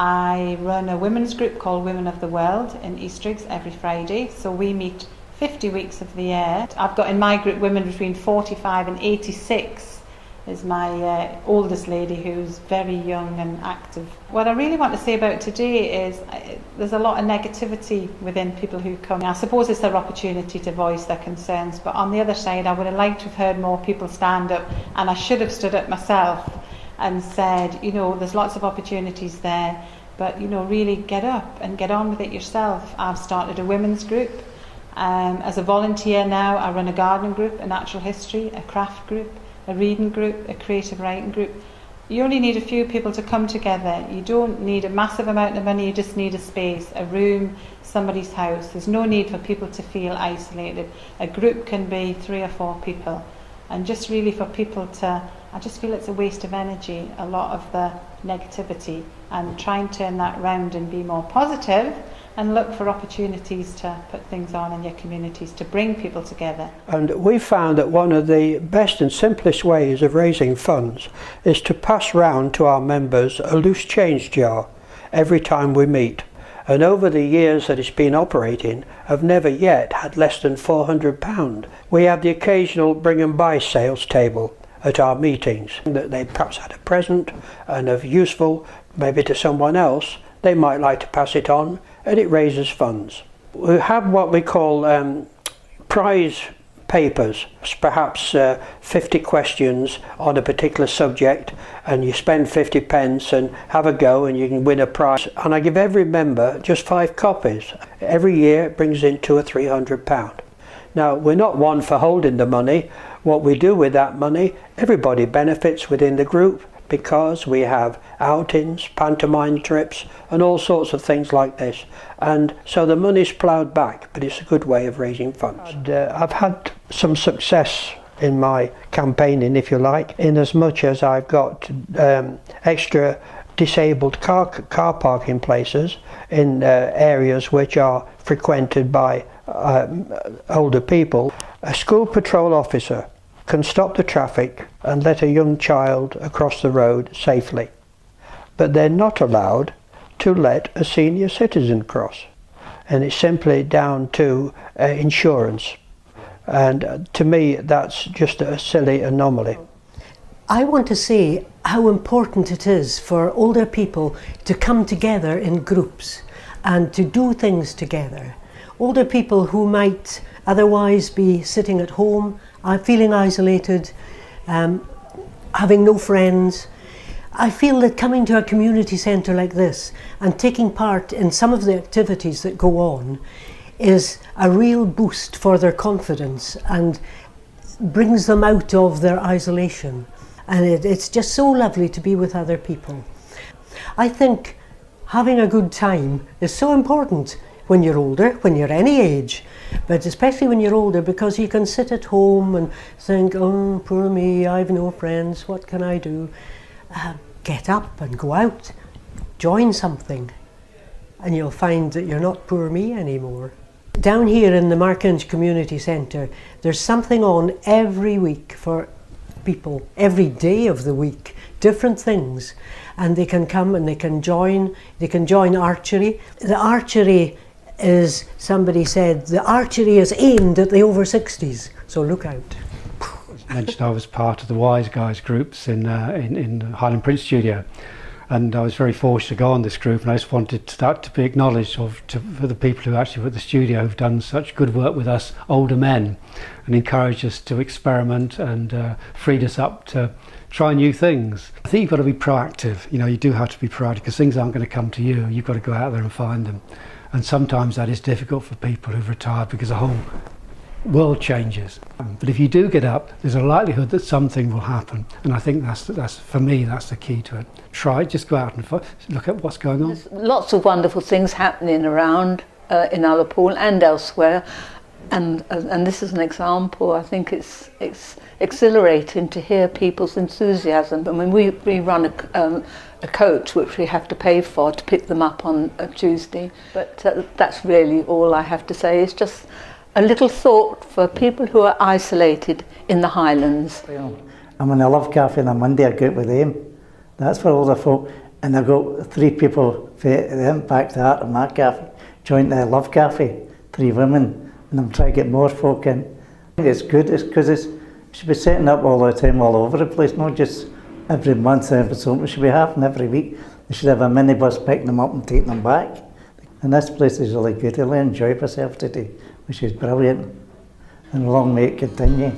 I run a women's group called Women of the World in Eastriggs every Friday, so we meet 50 weeks of the year. I've got in my group women between 45 and 86 is my oldest lady, who's very young and active. What I really want to say about today is there's a lot of negativity within people who come. I suppose it's their opportunity to voice their concerns, but on the other side I would have liked to have heard more people stand up, and I should have stood up myself and said, you know, there's lots of opportunities there, but you know, really get up and get on with it yourself. I've started a women's group. As a volunteer now, I run a gardening group, a natural history, a craft group, a reading group, a creative writing group. You only need a few people to come together. You don't need a massive amount of money, you just need a space, a room, somebody's house. There's no need for people to feel isolated. A group can be 3 or 4 people, and just really for people to, I just feel it's a waste of energy, a lot of the negativity, and try and turn that round and be more positive and look for opportunities to put things on in your communities to bring people together. And we found that one of the best and simplest ways of raising funds is to pass round to our members a loose change jar every time we meet. And over the years that it's been operating, I've never yet had less than £400. We have the occasional bring and buy sales table at our meetings, that they perhaps had a present and of useful maybe to someone else, they might like to pass it on, and it raises funds. We have what we call prize papers, perhaps 50 questions on a particular subject, and you spend 50 pence and have a go and you can win a prize. And I give every member just 5 copies. Every year it brings in £200 or £300. Now, we're not one for holding the money. What we do with that money, everybody benefits within the group, because we have outings, pantomime trips and all sorts of things like this, and so the money's ploughed back, but it's a good way of raising funds. I've had some success in my campaigning, if you like, in as much as I've got extra disabled car parking places in areas which are frequented by older people. A school patrol officer can stop the traffic and let a young child across the road safely, but they're not allowed to let a senior citizen cross, and it's simply down to insurance, and to me that's just a silly anomaly. I want to say how important it is for older people to come together in groups and to do things together. Older people who might otherwise be sitting at home, feeling isolated, having no friends. I feel that coming to a community centre like this and taking part in some of the activities that go on is a real boost for their confidence and brings them out of their isolation. And it's just so lovely to be with other people. I think having a good time is so important when you're older, when you're any age, but especially when you're older, because you can sit at home and think, oh, poor me, I've no friends, what can I do? Get up and go out, join something, and you'll find that you're not poor me anymore. Down here in the Markinch Community Centre, there's something on every week for people, every day of the week, different things, and they can come and they can join archery. The archery is, somebody said, the archery is aimed at the over 60s, so look out. I mentioned I was part of the Wise Guys groups in Highland Print Studio, and I was very fortunate to go on this group, and I just wanted that to be acknowledged for the people who actually were at the studio who've done such good work with us older men and encouraged us to experiment and freed us up to try new things. I think you've got to be proactive. You know, you do have to be proactive because things aren't going to come to you. You've got to go out there and find them. And sometimes that is difficult for people who've retired because the whole world changes. But if you do get up, there's a likelihood that something will happen. And I think that's for me, that's the key to it. Try it, just go out and look at what's going on. There's lots of wonderful things happening around in Ullapool and elsewhere. And this is an example. I think it's exhilarating to hear people's enthusiasm. I mean, we run a coach which we have to pay for to pick them up on a Tuesday. But that's really all I have to say. It's just a little thought for people who are isolated in the Highlands. I'm in a Love Cafe on a Monday. I go out with them. That's for older folk, and I've got 3 people the impact of that in my cafe, joint love cafe, 3 women, and I'm trying to get more folk in. I think it's good, it's because we should be setting up all the time all over the place, not just every month every so we should be having every week. We should have a minibus picking them up and taking them back. And this place is really good. I really enjoy myself today, which is brilliant. And long may it continue.